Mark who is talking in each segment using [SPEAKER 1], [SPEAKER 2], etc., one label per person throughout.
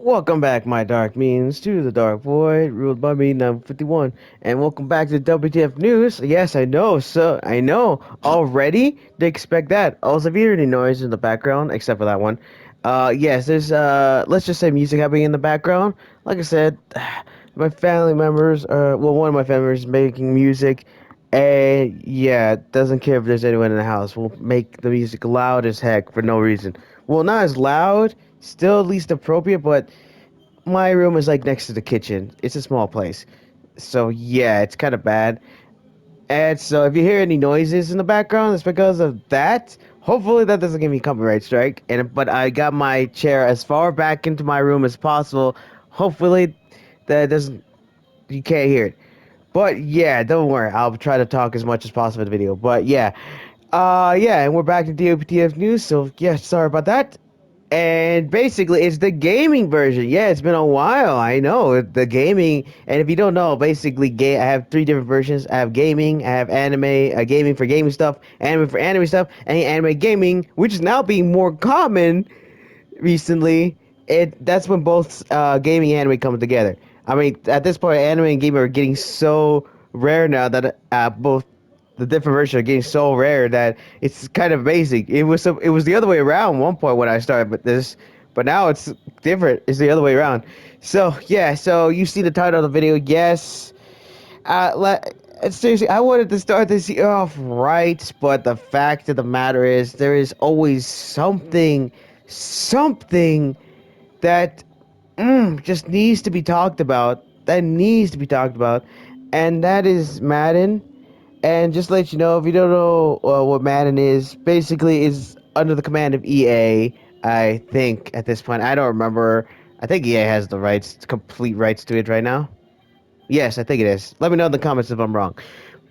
[SPEAKER 1] Welcome back, my dark means, to the Dark Void, ruled by me, number 51. And welcome back to WTF News. Yes, I know, I know. Already? They expect that. Also, if you hear any noise in the background, except for that one, yes, there's, let's just say music happening in the background. Like I said, my family members, well, one of my family members is making music, and yeah, doesn't care if there's anyone in the house. We'll make the music loud as heck for no reason. Well, not as loud, still at least appropriate, but my room is like next to the kitchen. It's a small place. So yeah, it's kind of bad. And so if you hear any noises in the background, it's because of that. Hopefully that doesn't give me a copyright strike. But I got my chair as far back into my room as possible. Hopefully that doesn't you can't hear it. But yeah, don't worry. I'll try to talk as much as possible in the video. But yeah. Yeah, and we're back to WTF News, so yeah, sorry about that. And basically, it's the gaming version. Yeah, it's been a while. I know the gaming. And if you don't know, basically, I have three different versions. I have gaming, I have anime, gaming for gaming stuff, anime for anime stuff, and anime gaming, which is now being more common recently. That's when both gaming and anime come together. I mean, at this point, anime and gaming are getting so rare now that both the different versions are getting so rare that it's kind of amazing. It was the other way around one point when I started with this, but now it's different. It's the other way around. So yeah, so you see the title of the video, yes. Seriously, I wanted to start this year off right, but the fact of the matter is, there is always something that just needs to be talked about. That needs to be talked about, and that is Madden. And just to let you know, if you don't know what Madden is, basically is under the command of EA. I think at this point, I don't remember. I think EA has the rights, complete rights to it right now. Yes, I think it is. Let me know in the comments if I'm wrong.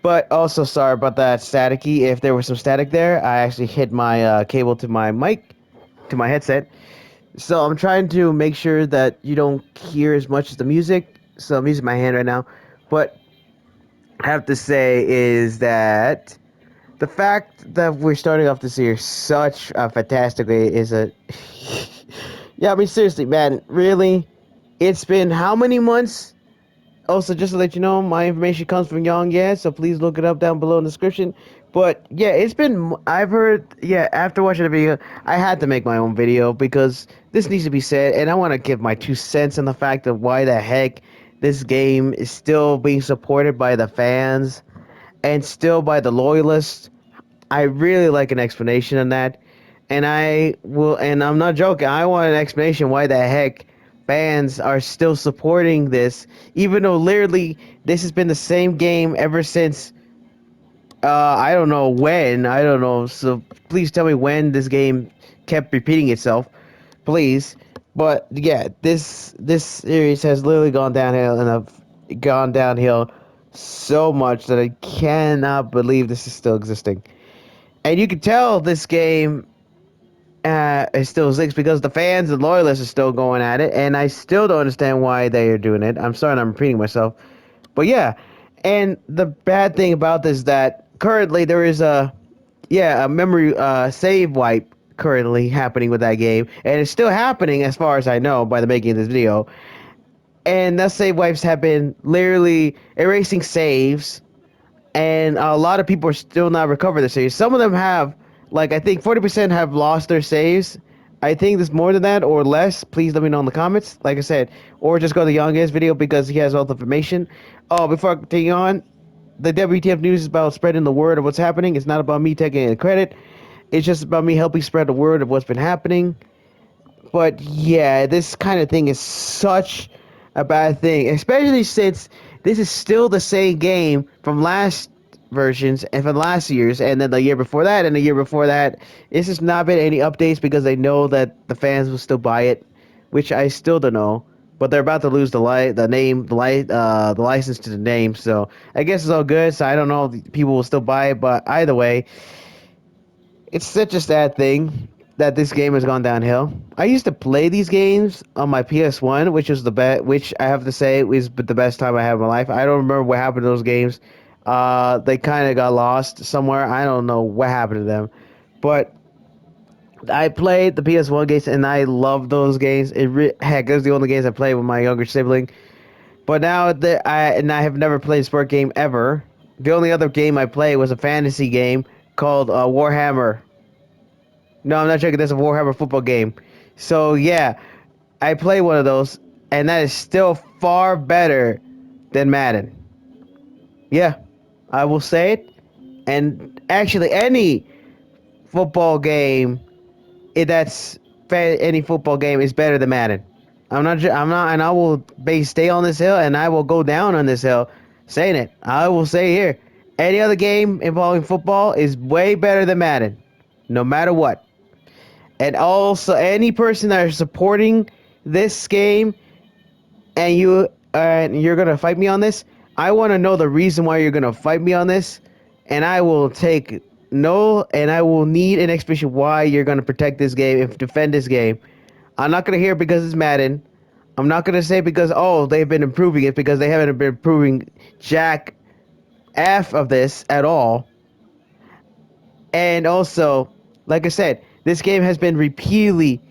[SPEAKER 1] But also, sorry about that staticky. If there was some static there, I actually hit my cable to my mic, to my headset. So I'm trying to make sure that you don't hear as much as the music. So I'm using my hand right now. But I have to say is that the fact that we're starting off this year such a fantastic way is a yeah, I mean seriously, man, really? It's been how many months? Also, just to let you know, my information comes from Young, yeah, so please look it up down below in the description. But yeah, I've heard, yeah, after watching the video, I had to make my own video because this needs to be said, and I want to give my 2 cents on the fact of why the heck this game is still being supported by the fans and still by the loyalists. I really like an explanation on that. And I'm not joking, I want an explanation why the heck fans are still supporting this, even though literally this has been the same game ever since, I don't know when, I don't know, so please tell me when this game kept repeating itself, please. But yeah, this series has literally gone downhill, and I've gone downhill so much that I cannot believe this is still existing. And you can tell this game it still exists because the fans and loyalists are still going at it, and I still don't understand why they are doing it. I'm sorry, I'm repeating myself, but yeah. And the bad thing about this is that currently there is a memory save wipe currently happening with that game, and it's still happening as far as I know by the making of this video. And that save wipes have been literally erasing saves, and a lot of people are still not recovered their saves. Some of them have, like I think 40% have lost their saves. I think there's more than that or less. Please let me know in the comments. Like I said, or just go to Youngest video because he has all the information. Oh, before I continue on, the WTF news is about spreading the word of what's happening. It's not about me taking any credit. It's just about me helping spread the word of what's been happening. But yeah, this kind of thing is such a bad thing, especially since this is still the same game from last versions and from last year's, and then the year before that, and the year before that. This has not been any updates because they know that the fans will still buy it, which I still don't know. But they're about to lose the license to the name. So I guess it's all good. So I don't know if people will still buy it, but either way, it's such a sad thing that this game has gone downhill. I used to play these games on my PS1, which was the best, which I have to say is the best time I had in my life. I don't remember what happened to those games. They kind of got lost somewhere. I don't know what happened to them, but I played the PS1 games and I love those games. Heck, those are the only games I played with my younger sibling. But now that I have never played a sport game ever. The only other game I played was a fantasy game called Warhammer. No, I'm not joking. That's a Warhammer football game. So yeah, I play one of those, and that is still far better than Madden. Yeah, I will say it. And actually, any football game, any football game is better than Madden. I'm not, and I will stay on this hill, and I will go down on this hill, saying it. I will say here, any other game involving football is way better than Madden, no matter what. And also, any person that is supporting this game and you're gonna fight me on this, I want to know the reason why you're gonna fight me on this, and I will take no, and I will need an explanation why you're gonna protect this game and defend this game. I'm not gonna hear it because it's Madden. I'm not gonna say because they've been improving it because they haven't been improving jack f of this at all. And also, like I said, this game has been repeatedly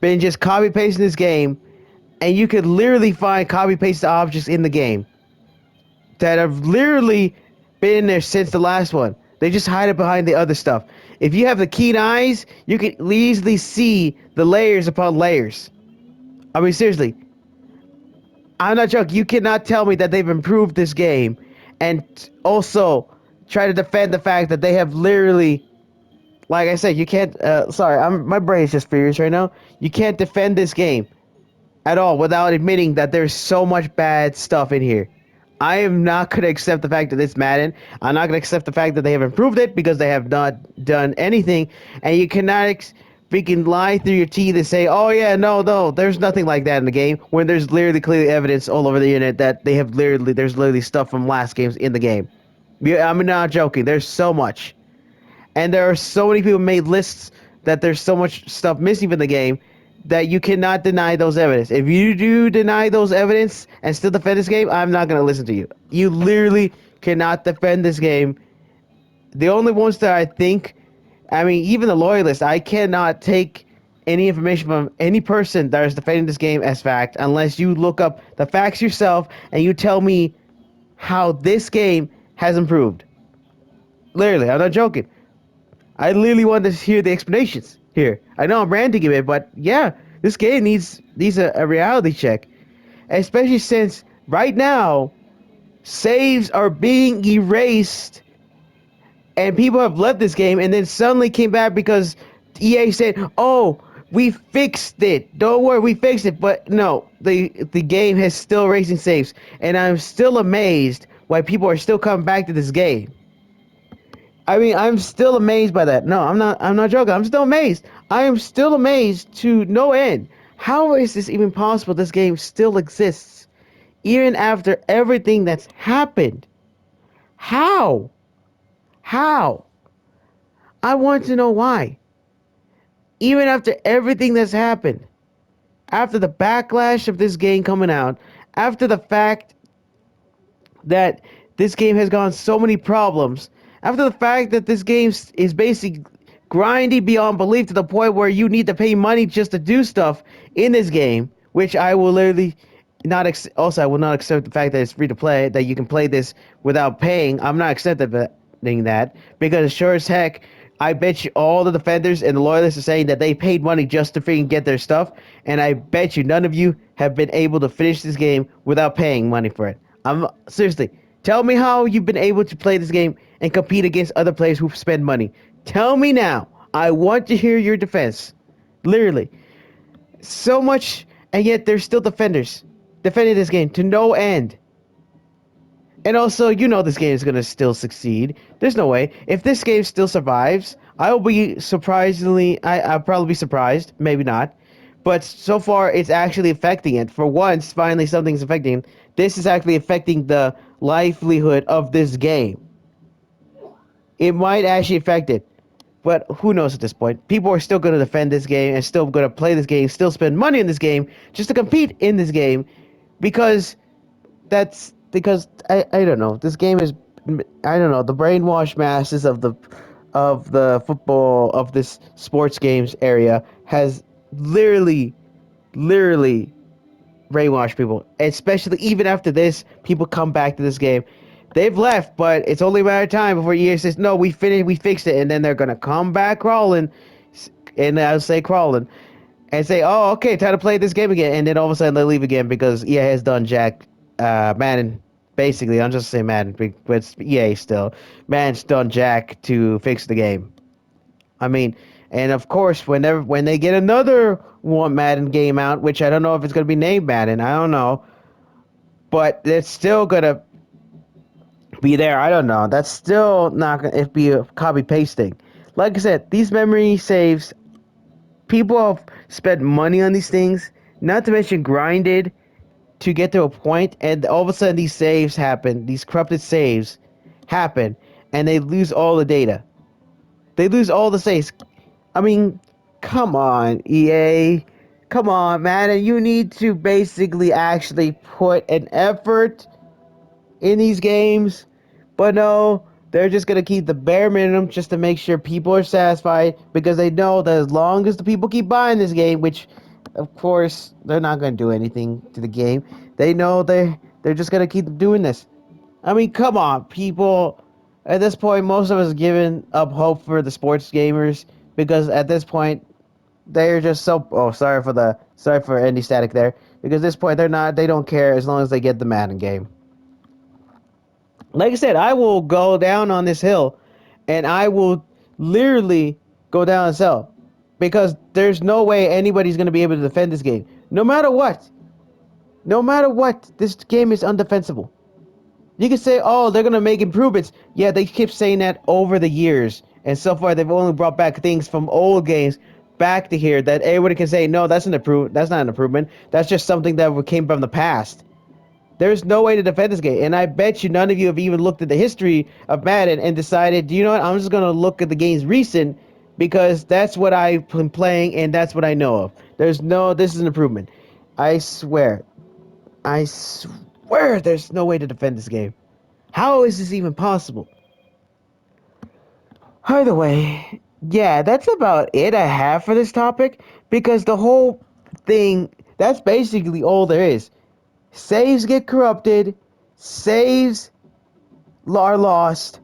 [SPEAKER 1] been just copy pasting this game, and you could literally find copy paste objects in the game that have literally been in there since the last one. They just hide it behind the other stuff. If you have the keen eyes, you can easily see the layers upon layers. I mean, seriously, I'm not joking. You cannot tell me that they've improved this game and also try to defend the fact that they have literally, like I said, you can't. Sorry, my brain is just furious right now. You can't defend this game at all without admitting that there's so much bad stuff in here. I am not going to accept the fact that it's Madden. I'm not going to accept the fact that they have improved it because they have not done anything. And you cannot freaking lie through your teeth and say, oh yeah, no, there's nothing like that in the game, when there's literally clearly evidence all over the internet that there's literally stuff from last games in the game. Yeah, I'm not joking. There's so much. And there are so many people made lists that there's so much stuff missing from the game that you cannot deny those evidence. If you do deny those evidence and still defend this game, I'm not going to listen to you. You literally cannot defend this game. The only ones that I think, I mean, even the loyalists, I cannot take any information from any person that is defending this game as fact unless you look up the facts yourself and you tell me how this game has improved. Literally, I'm not joking. I literally want to hear the explanations here. I know I'm ranting a bit, but yeah, this game needs a reality check, especially since right now saves are being erased and people have left this game and then suddenly came back because EA said, "Oh, we fixed it. Don't worry, we fixed it." But no, the game has still erasing saves, and I'm still amazed why people are still coming back to this game. I mean, I'm still amazed by that. No, I'm not. I'm not joking. I'm still amazed. I am still amazed to no end. How is this even possible? This game still exists, even after everything that's happened. How? How? I want to know why. Even after everything that's happened, after the backlash of this game coming out, after the fact that this game has gone so many problems, after the fact that this game is basically grindy beyond belief to the point where you need to pay money just to do stuff in this game, which I will literally not also I will not accept the fact that it's free to play, that you can play this without paying. I'm not accepting that because sure as heck I bet you all the defenders and the loyalists are saying that they paid money just to freaking get their stuff, and I bet you none of you have been able to finish this game without paying money for it. I'm seriously. Tell me how you've been able to play this game and compete against other players who spend money. Tell me now. I want to hear your defense. Literally. So much, and yet there's still defenders defending this game to no end. And also, you know this game is going to still succeed. There's no way. If this game still survives, I'll be surprisingly... I'll probably be surprised. Maybe not. But so far, it's actually affecting it. For once, finally, something's affecting it. This is actually affecting the livelihood of this game. It might actually affect it. But who knows at this point? People are still going to defend this game and still going to play this game, still spend money in this game just to compete in this game because I don't know. This game is, I don't know, the brainwashed masses of the of the football of this sports games area has literally, literally brainwashed people. Especially even after this, people come back to this game. They've left, but it's only a matter of time before EA says, "No, we finished, we fixed it," and then they're gonna come back crawling, and I'll say crawling, and say, "Oh, okay, time to play this game again," and then all of a sudden they leave again because EA has done jack, Madden. Basically, I'm just saying Madden, but it's EA still. Madden's done jack to fix the game. I mean, and of course, when they get another one Madden game out, which I don't know if it's gonna be named Madden, I don't know, but it's still gonna be there. I don't know. That's still not gonna it be a copy pasting. Like I said, these memory saves, people have spent money on these things, not to mention grinded to get to a point, and all of a sudden these saves happen, these corrupted saves happen, and they lose all the data. They lose all the saves. I mean, come on, EA. Come on, man. And you need to basically actually put an effort in these games. But no, they're just going to keep the bare minimum just to make sure people are satisfied because they know that as long as the people keep buying this game, which of course they're not going to do anything to the game, they know they're just going to keep doing this. I mean, come on, people. At this point, most of us have given up hope for the sports gamers because at this point they're just so. Oh, sorry for any static there. Because at this point they don't care as long as they get the Madden game. Like I said, I will go down on this hill, and I will literally go down this hill because there's no way anybody's going to be able to defend this game. No matter what, this game is undefensible. You can say, oh, they're gonna make improvements. Yeah, they keep saying that over the years, and so far they've only brought back things from old games back to here that everybody can say, no, that's an improve. That's not an improvement. That's just something that came from the past. There's no way to defend this game, and I bet you none of you have even looked at the history of Madden and decided, do you know what? I'm just gonna look at the game's recent because that's what I've been playing and that's what I know of. This is an improvement. I swear, I swear, there's no way to defend this game. How is this even possible? Either way, yeah, that's about it I have for this topic because the whole thing, that's basically all there is. Saves get corrupted, saves are lost.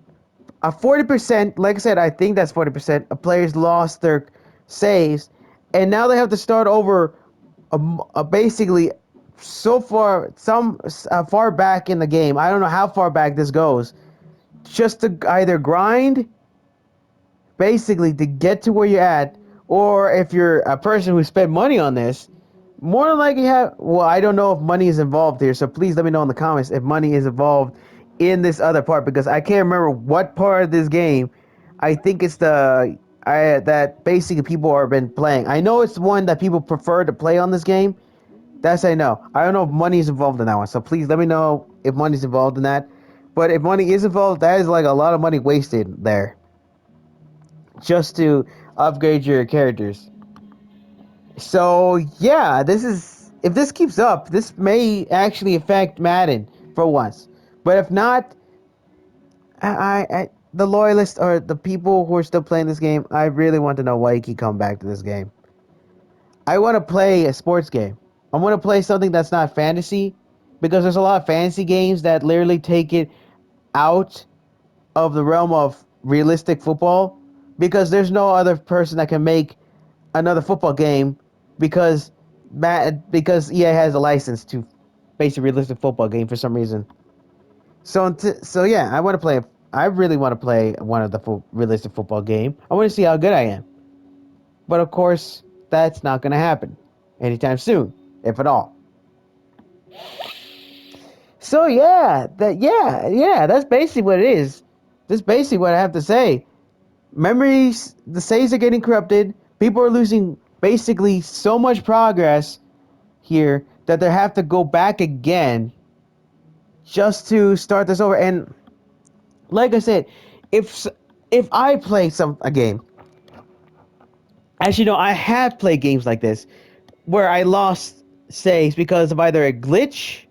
[SPEAKER 1] 40%, like I said, I think that's 40% of players lost their saves, and now they have to start over basically so far, far back in the game. I don't know how far back this goes. Just to either grind basically to get to where you're at, or if you're a person who spent money on this, more than likely have. Well, I don't know if money is involved here, so please let me know in the comments if money is involved in this other part because I can't remember what part of this game. I think it's that basically people have been playing. I know it's one that people prefer to play on this game. That's I know. I don't know if money is involved in that one, so please let me know if money's involved in that. But if money is involved, that is like a lot of money wasted there just to upgrade your characters. So yeah, this is if this keeps up, this may actually affect Madden for once. But if not, the loyalists or the people who are still playing this game, I really want to know why you keep coming back to this game. I want to play a sports game. I want to play something that's not fantasy because there's a lot of fantasy games that literally take it out of the realm of realistic football because there's no other person that can make another football game because because EA has a license to base a realistic football game for some reason. So yeah, I want to play. I really want to play one of the realistic football game. I want to see how good I am. But of course, that's not going to happen anytime soon, if at all. So yeah, that's basically what it is. That's basically what I have to say. Memories, the saves are getting corrupted. People are losing basically so much progress here that they have to go back again just to start this over. And like I said, if if I play a game, as you know, I have played games like this where I lost saves because of either a glitch.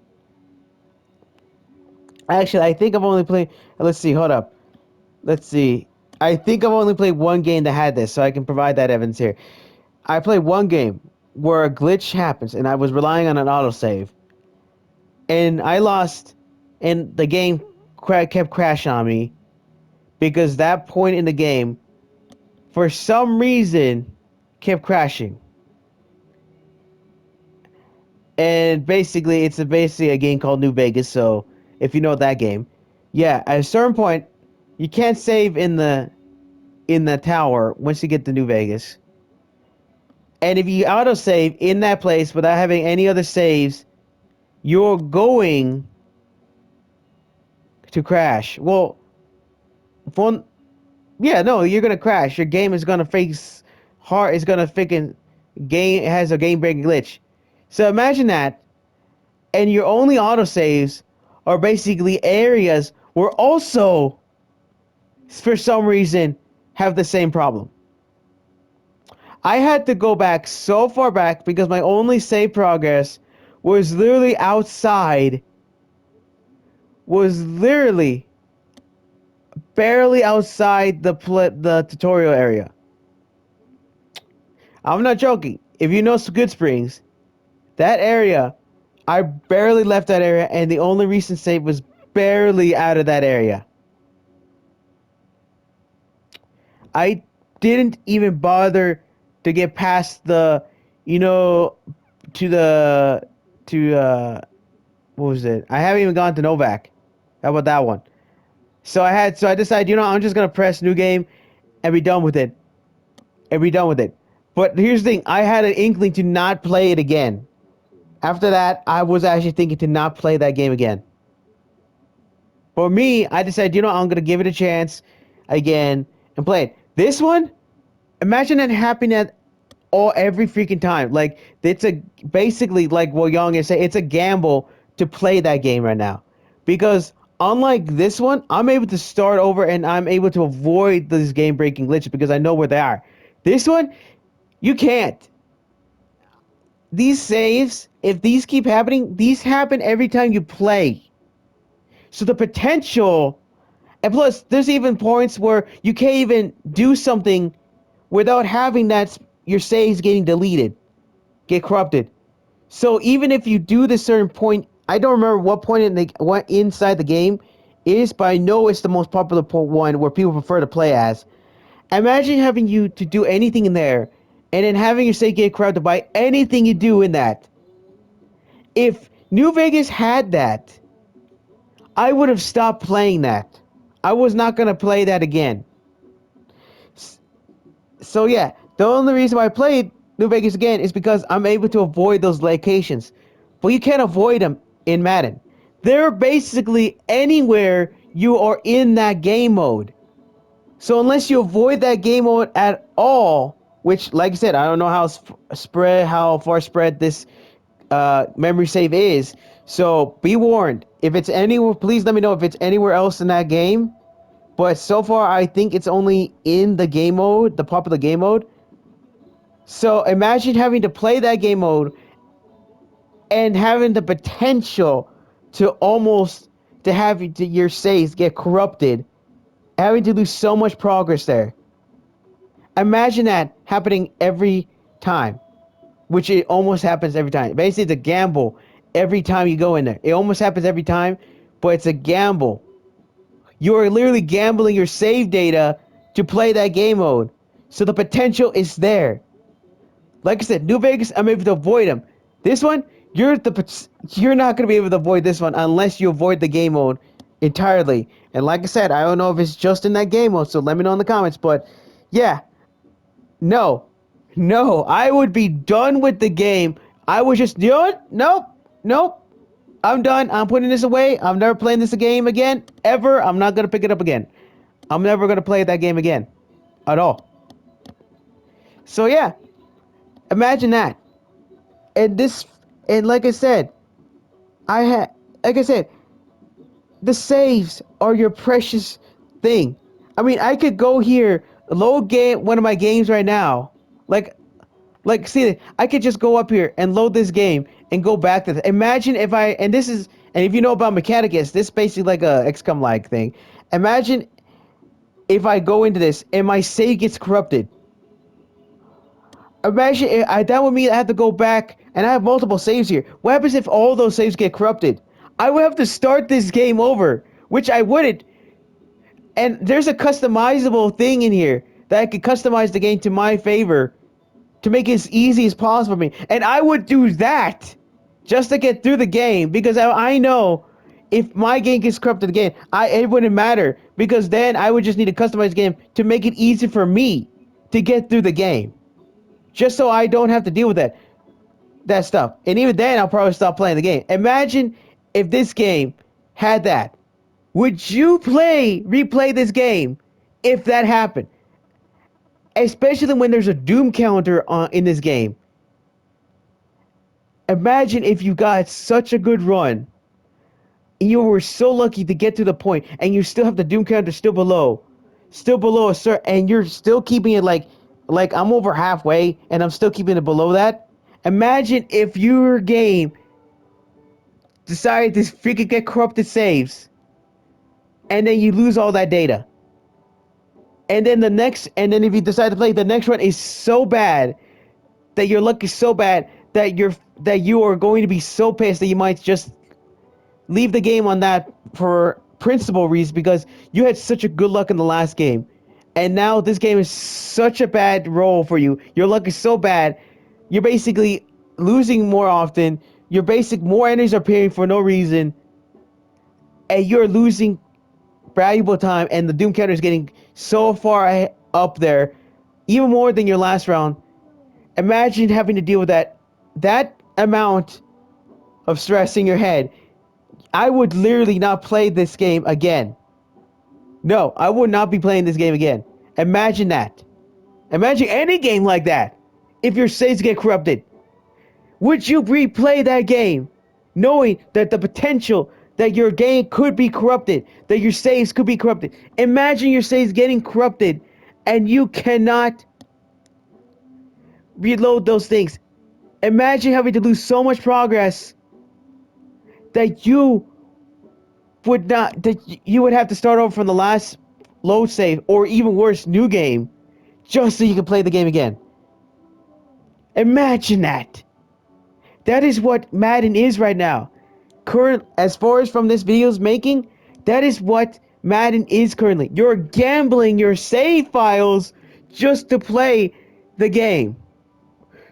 [SPEAKER 1] Actually, I think I've only played. Let's see. Hold up. Let's see. I think I've only played one game that had this, so I can provide that evidence here. I played one game where a glitch happens, and I was relying on an autosave, and I lost, and the game kept crashing on me because that point in the game, for some reason, kept crashing. And basically, it's basically a game called New Vegas. So if you know that game, yeah, at a certain point, you can't save in the tower once you get to New Vegas. And if you autosave in that place without having any other saves, you're going to crash. Well, for, yeah, no, you're gonna crash. Your game is gonna face hard. It's gonna freaking game has a game breaking glitch. So imagine that, and your only autosaves are basically areas where also, for some reason, have the same problem. I had to go back so far back because my only save progress was literally outside, was literally barely outside the tutorial area. I'm not joking. If you know Good Springs, that area, I barely left that area, and the only recent save was barely out of that area. I didn't even bother to get past the, you know, to the, to, what was it? I haven't even gone to Novak. How about that one? So I decided, I'm just going to press new game and be done with it. And be done with it. But here's the thing, I had an inkling to not play it again. After that, I was actually thinking to not play that game again. For me, I decided, I'm going to give it a chance again and play it. This one, imagine that happening at every freaking time. Like, it's a basically, like what Young is saying, it's a gamble to play that game right now. Because unlike this one, I'm able to start over and I'm able to avoid these game breaking glitches because I know where they are. This one, you can't. These saves, if these keep happening, these happen every time you play. So the potential, and plus, there's even points where you can't even do something without having your saves getting deleted, get corrupted. So even if you do this certain point, I don't remember what point what inside the game is, but I know it's the most popular one where people prefer to play as. Imagine having you to do anything in there, and then having your save get corrupted by anything you do in that. If New Vegas had that, I would have stopped playing that. I was not going to play that again. So yeah, the only reason why I played New Vegas again is because I'm able to avoid those locations. But you can't avoid them in Madden. They're basically anywhere you are in that game mode. So unless you avoid that game mode at all, which, like I said, I don't know how far spread this memory save is. So be warned. If it's anywhere, please let me know if it's anywhere else in that game. But so far, I think it's only in the game mode, the popular game mode. So imagine having to play that game mode and having the potential to almost to have your saves get corrupted, having to lose so much progress there. Imagine that happening every time, which it almost happens every time. Basically, it's a gamble every time you go in there. It almost happens every time, but it's a gamble. You are literally gambling your save data to play that game mode. So the potential is there. Like I said, New Vegas, I'm able to avoid them. This one, you're not gonna be able to avoid this one unless you avoid the game mode entirely. And like I said, I don't know if it's just in that game mode, so let me know in the comments. But yeah, no, no, I would be done with the game. I was just, nope, nope. I'm done. I'm putting this away. I'm never playing this game again, ever. I'm not gonna pick it up again. I'm never gonna play that game again, at all. So yeah, imagine that. And this, and like I said, like I said, the saves are your precious thing. I mean, I could go here, load one of my games right now, like, see, I could just go up here and load this game and go back to imagine if and if you know about Mechanicus, this is basically like a XCOM like thing. Imagine if I go into this and my save gets corrupted. Imagine that would mean I have to go back and I have multiple saves here. What happens if all those saves get corrupted? I would have to start this game over, which I wouldn't. And there's a customizable thing in here that I could customize the game to my favor to make it as easy as possible for me. And I would do that just to get through the game because I know if my game gets corrupted again, it wouldn't matter because then I would just need to customize the game to make it easy for me to get through the game. Just so I don't have to deal with that stuff. And even then, I'll probably stop playing the game. Imagine if this game had that. Would you replay this game if that happened? Especially when there's a doom counter in this game. Imagine if you got such a good run and you were so lucky to get to the point and you still have the doom counter still below a certain, and you're still keeping it like I'm over halfway and I'm still keeping it below that. Imagine if your game decided to freaking get corrupted saves and then you lose all that data. And then if you decide to play, the next run is so bad that your luck is so bad that you are going to be so pissed that you might just leave the game on that for principal reasons because you had such a good luck in the last game. And now this game is such a bad roll for you. Your luck is so bad. You're basically losing more often. More enemies are appearing for no reason. And you're losing valuable time, and the doom counter is getting so far up there, even more than your last round. Imagine having to deal with that amount of stress in your head. I would literally not play this game again. No, I would not be playing this game again. Imagine that. Imagine any game like that. If your saves get corrupted, would you replay that game knowing that the potential that your game could be corrupted, that your saves could be corrupted? Imagine your saves getting corrupted and you cannot reload those things. Imagine having to lose so much progress that you would have to start over from the last load save, or even worse, new game, just so you can play the game again. Imagine that. That is what Madden is right now. As far as from this video's making, that is what Madden is currently. You're gambling your save files just to play the game.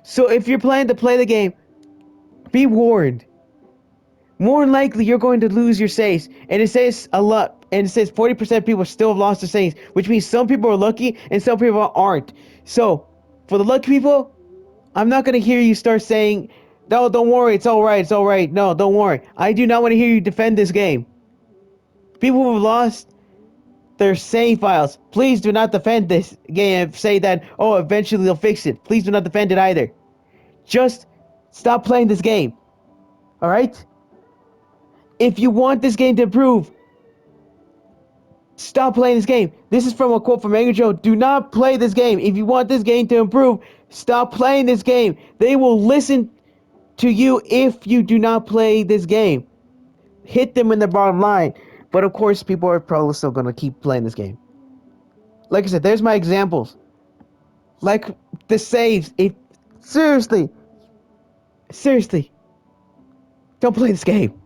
[SPEAKER 1] So if you're planning to play the game, be warned. More than likely, you're going to lose your saves. And it says a lot. And it says 40% of people still have lost their saves, which means some people are lucky and some people aren't. So, for the lucky people, I'm not going to hear you start saying, no, don't worry, it's alright, it's alright. No, don't worry. I do not want to hear you defend this game. People who have lost their save files, please do not defend this game and say that, oh, eventually they'll fix it. Please do not defend it either. Just stop playing this game. Alright? If you want this game to improve, stop playing this game. This is from a quote from Angry Joe. Do not play this game. If you want this game to improve, stop playing this game. They will listen to you if you do not play this game. Hit them in the bottom line. But of course, people are probably still going to keep playing this game. Like I said, there's my examples. Like the saves. Seriously, don't play this game.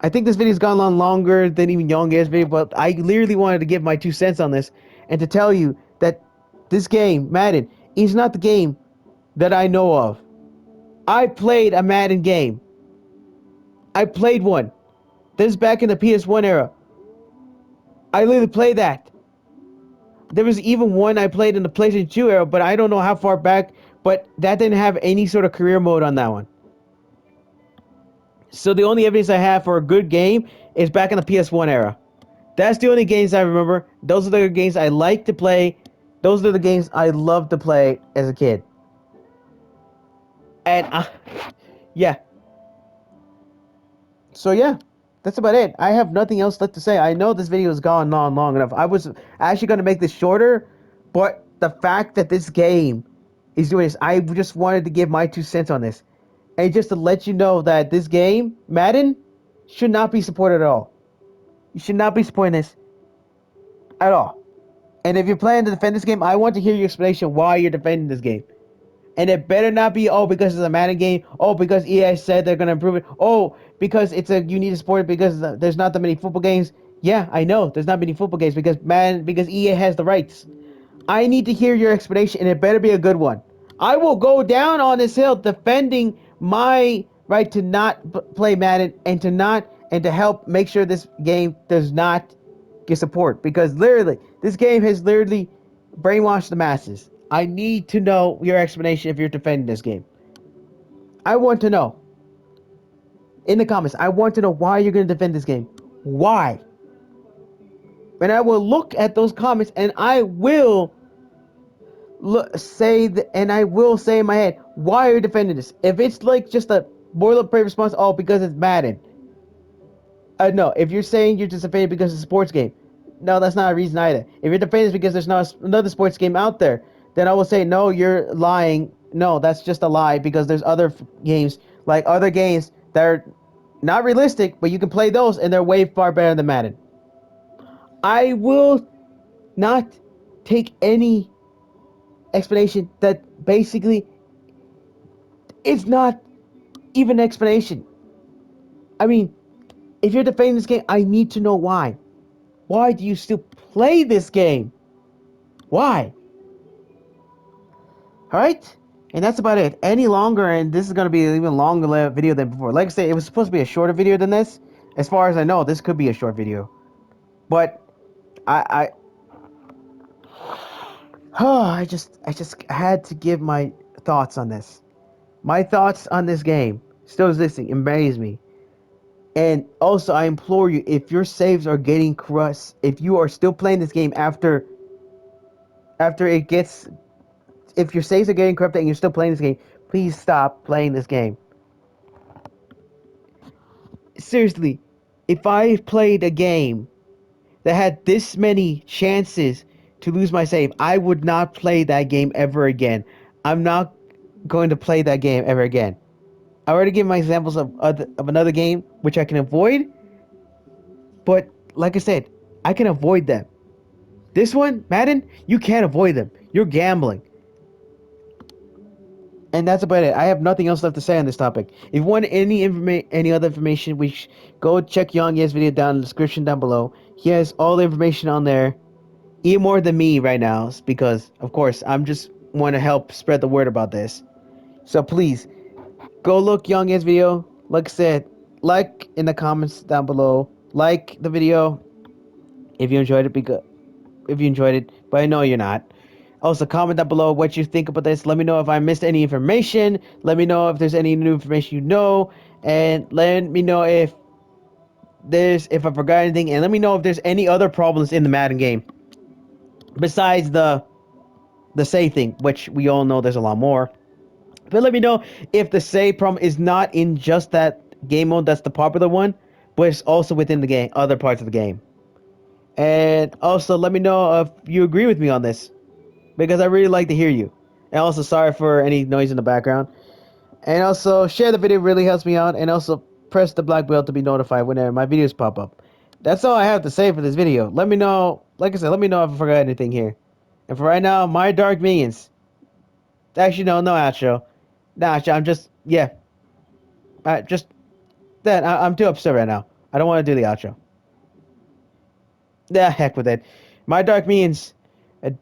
[SPEAKER 1] I think this video's gone on longer than even Young-Air's video, but I literally wanted to give my 2 cents on this and to tell you that this game, Madden, is not the game that I know of. I played a Madden game. I played one. This is back in the PS1 era. I literally played that. There was even one I played in the PlayStation 2 era, but I don't know how far back, but that didn't have any sort of career mode on that one. So the only evidence I have for a good game is back in the PS1 era. That's the only games I remember. Those are the games I like to play. Those are the games I loved to play as a kid. And, yeah. So, yeah. That's about it. I have nothing else left to say. I know this video has gone on long enough. I was actually going to make this shorter, but the fact that this game is doing this, I just wanted to give my 2 cents on this. And just to let you know that this game, Madden, should not be supported at all. You should not be supporting this at all. And if you're planning to defend this game, I want to hear your explanation why you're defending this game. And it better not be, oh, because it's a Madden game. Oh, because EA said they're gonna improve it. Oh, because it's a you need to support it because there's not that many football games. Yeah, I know there's not many football games because EA has the rights. I need to hear your explanation, and it better be a good one. I will go down on this hill defending my right to not play Madden and to help make sure this game does not get support because literally this game has literally brainwashed the masses. I need to know your explanation if you're defending this game. I want to know in the comments. I want to know why you're going to defend this game. Why? And I will look at those comments and I will and I will say in my head, why are you defending this? If it's like just a boilerplate response, oh, because it's Madden. No, if you're saying you're just defending because it's a sports game, no, that's not a reason either. If you're defending this because there's not another sports game out there, then I will say, no, you're lying. No, that's just a lie because there's other games, like other games that are not realistic, but you can play those and they're way far better than Madden. I will not take any explanation that basically it's not even an explanation. I mean, if you're defending this game, I need to know why. Why do you still play this game? Why? Alright? And that's about it. Any longer, and this is going to be an even longer video than before. Like I said, it was supposed to be a shorter video than this. As far as I know, this could be a short video. But I I just had to give my thoughts on this. My thoughts on this game still existing amaze me. And also, I implore you, if your saves are getting crushed, if you are still playing this game after it gets, if your saves are getting corrupted and you're still playing this game, please stop playing this game. Seriously, if I played a game that had this many chances to lose my save, I would not play that game ever again. I'm not going to play that game ever again. I already gave my examples of another game which I can avoid, but like I said, I can avoid them. This one, Madden, you can't avoid them. You're gambling. And that's about it. I have nothing else left to say on this topic. If you want any other information, go check Young Ye's video down in the description down below. He has all the information on there, even more than me right now, because of course I'm just want to help spread the word about this. So please go look Young Ye's video. Like I said, like in the comments down below. Like the video if you enjoyed it. Because if you enjoyed it, but I know you're not. Also, comment down below what you think about this. Let me know if I missed any information. Let me know if there's any new information you know, and let me know if I forgot anything, and let me know if there's any other problems in the Madden game besides the save thing, which we all know there's a lot more. But let me know if the save problem is not in just that game mode that's the popular one, but it's also within the game, other parts of the game. And also let me know if you agree with me on this, because I really like to hear you. And also, sorry for any noise in the background. And also, share the video, really helps me out. And also, press the black bell to be notified whenever my videos pop up. That's all I have to say for this video. Let me know, like I said, let me know if I forgot anything here. And for right now, my dark minions. Actually, no outro. No outro, I'm just, yeah. Just, that, I'm too upset right now. I don't want to do the outro. Yeah, heck with it. My dark minions,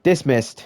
[SPEAKER 1] dismissed.